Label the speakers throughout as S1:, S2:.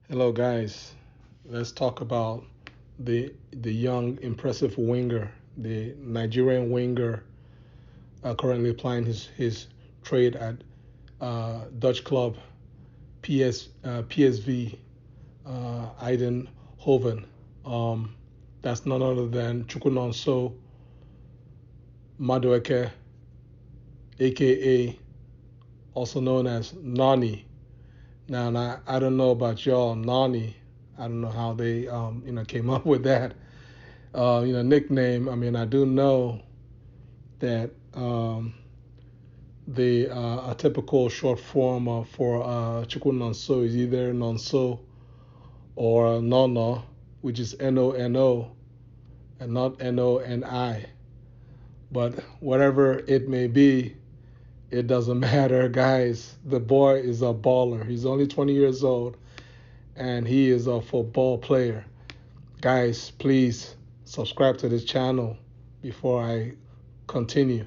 S1: Hello, guys. Let's talk about the young, impressive winger, the Nigerian winger, currently applying his trade at Dutch club PSV Eindhoven. That's none other than Chukwunonso Madueke, aka also known as Noni. Now, I don't know about y'all, Nani. I don't know how they came up with that nickname. I mean, I do know that the a typical short form for Chukwu Nonso is either Nonso or Nono, which is Nono and not Noni. But whatever it may be, it doesn't matter, guys. The boy is a baller. He's only 20 years old, and he is a football player. Guys, please subscribe to this channel before I continue.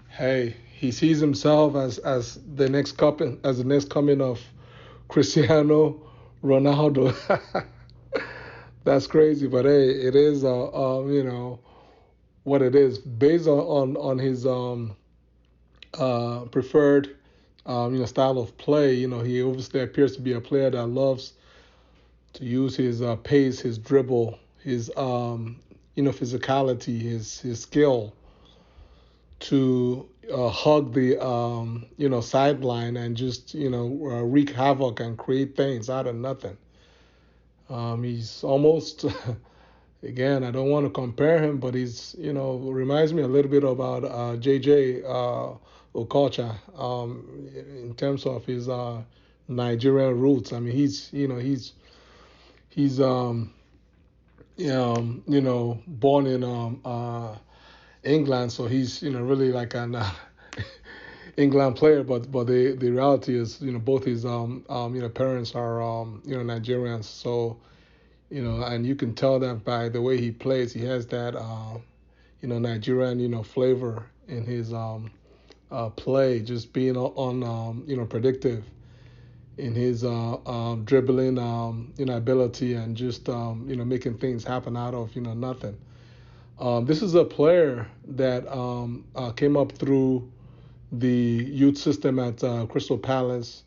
S1: Hey, he sees himself as the next coming of Cristiano Ronaldo. That's crazy, but hey, it is what it is based on his preferred style of play. He obviously appears to be a player that loves to use his pace, his dribble, his physicality, his skill to hug the sideline and just wreak havoc and create things out of nothing. He's almost again. I don't want to compare him, but he's reminds me a little bit about JJ Okocha in terms of his Nigerian roots. I mean, he's born in England, so he's really like an England player. But the reality is both his parents are Nigerians. So and you can tell that by the way he plays. He has that Nigerian flavor in his play, just being on predictive in his dribbling ability and just making things happen out of nothing. This is a player that came up through the youth system at Crystal Palace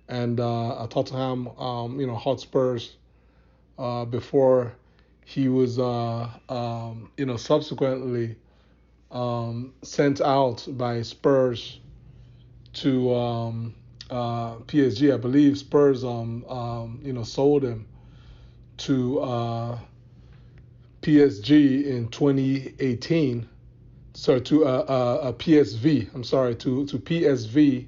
S1: and Tottenham, Hotspurs before he was, subsequently sent out by Spurs to PSG. I believe Spurs, sold him to PSG in 2018. Sorry, to PSV. I'm sorry, to PSV,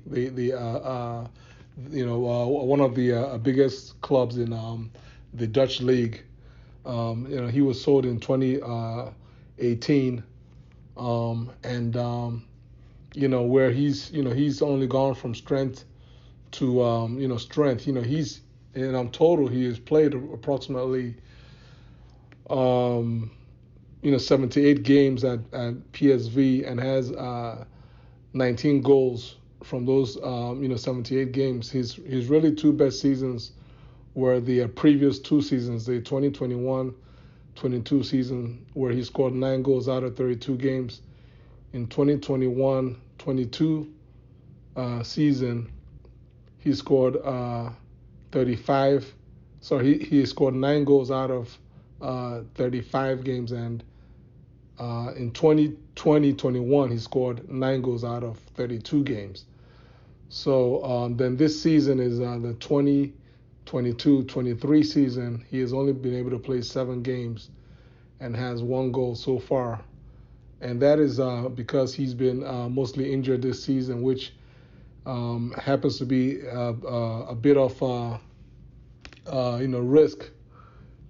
S1: one of the biggest clubs in the Dutch league. He was sold in 2018, and where he's only gone from strength to strength. He's in total he has played approximately 78 games at PSV and has 19 goals from those 78 games. His really two best seasons were the previous two seasons, the 2021-22 season, where he scored 9 goals out of 32 games. In 2021-22 season, he scored 35. Sorry, he scored 9 goals out of 35 games, and in 2020-21 he scored 9 goals out of 32 games. So then this season is the 2022-23 season. He has only been able to play 7 games and has 1 goal so far, and that is because he's been mostly injured this season, which happens to be a bit of risk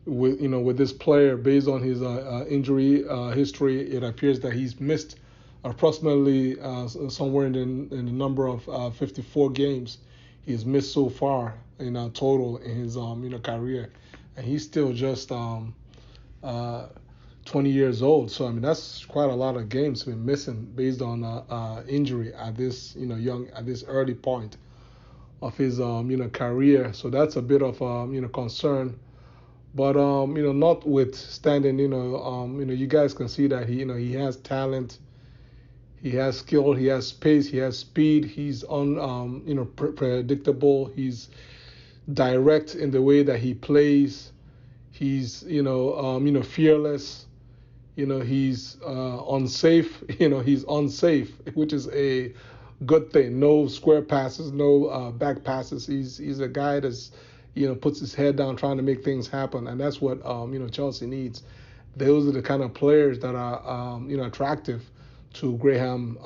S1: with this player based on his injury history. It appears that he's missed approximately somewhere in the number of 54 games he's missed so far in total in his career, and he's still just 20 years old. So I mean that's quite a lot of games been missing based on injury at this at this early point career. So that's a bit of concern. But notwithstanding, you guys can see that he has talent, he has skill, he has pace, he has speed. He's predictable. He's direct in the way that he plays. He's fearless. He's unsafe. He's unsafe, which is a good thing. No square passes, no back passes. He's a guy that's puts his head down trying to make things happen, and that's what Chelsea needs. Those are the kind of players that are attractive to Graham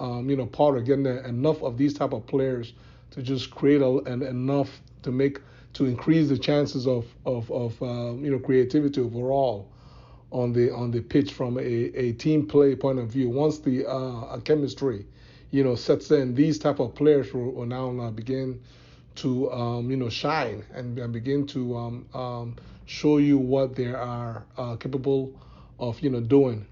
S1: Potter. Getting enough of these type of players to just create enough to increase the chances of creativity overall on the pitch from a team play point of view. Once the chemistry sets in, these type of players will now begin to shine and begin to show you what they are capable of doing.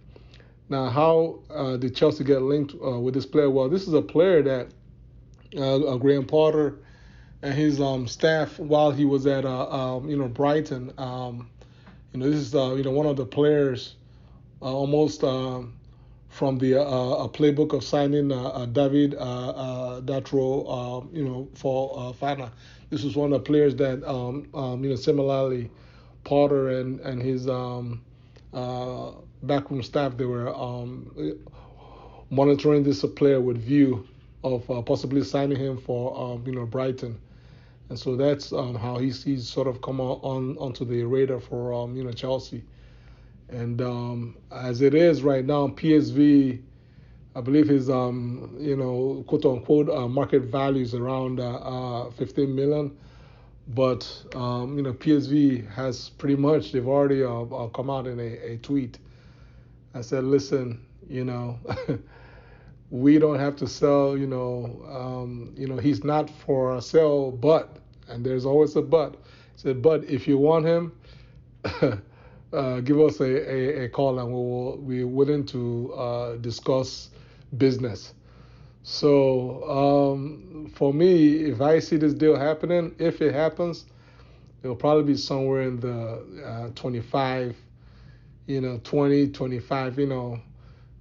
S1: Now, how did Chelsea get linked with this player? Well, this is a player that Graham Potter and his staff, while he was at Brighton, this is one of the players almost from the playbook of signing David Datro, for Fana. This was one of the players that similarly Potter and his backroom staff, they were monitoring this player with view of possibly signing him for Brighton. And so that's how he's sort of come onto the radar for Chelsea. And as it is right now, PSV, I believe his quote unquote market value is around 15 million. But PSV has pretty much, they've already come out in a tweet. I said, listen, we don't have to sell, he's not for sale, but, and there's always a but. I said, but if you want him, give us a call and we're willing to discuss business. So for me, if I see this deal happening, if it happens, it'll probably be somewhere in the 25, 20, 25,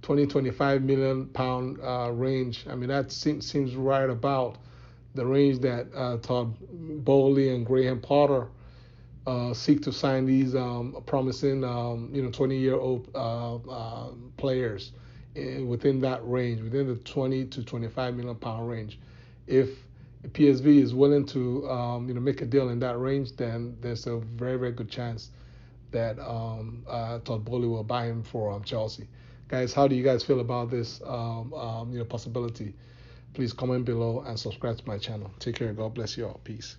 S1: 20, 25 million pound range. I mean, that seems right about the range that Todd Bowley and Graham Potter seek to sign these promising, 20-year-old players within that range, within the 20 to 25 million pound range. If PSV is willing to, make a deal in that range, then there's a very, very good chance that Todd Bowley will buy him for Chelsea. Guys, how do you guys feel about this possibility? Please comment below and subscribe to my channel. Take care. God bless you all. Peace.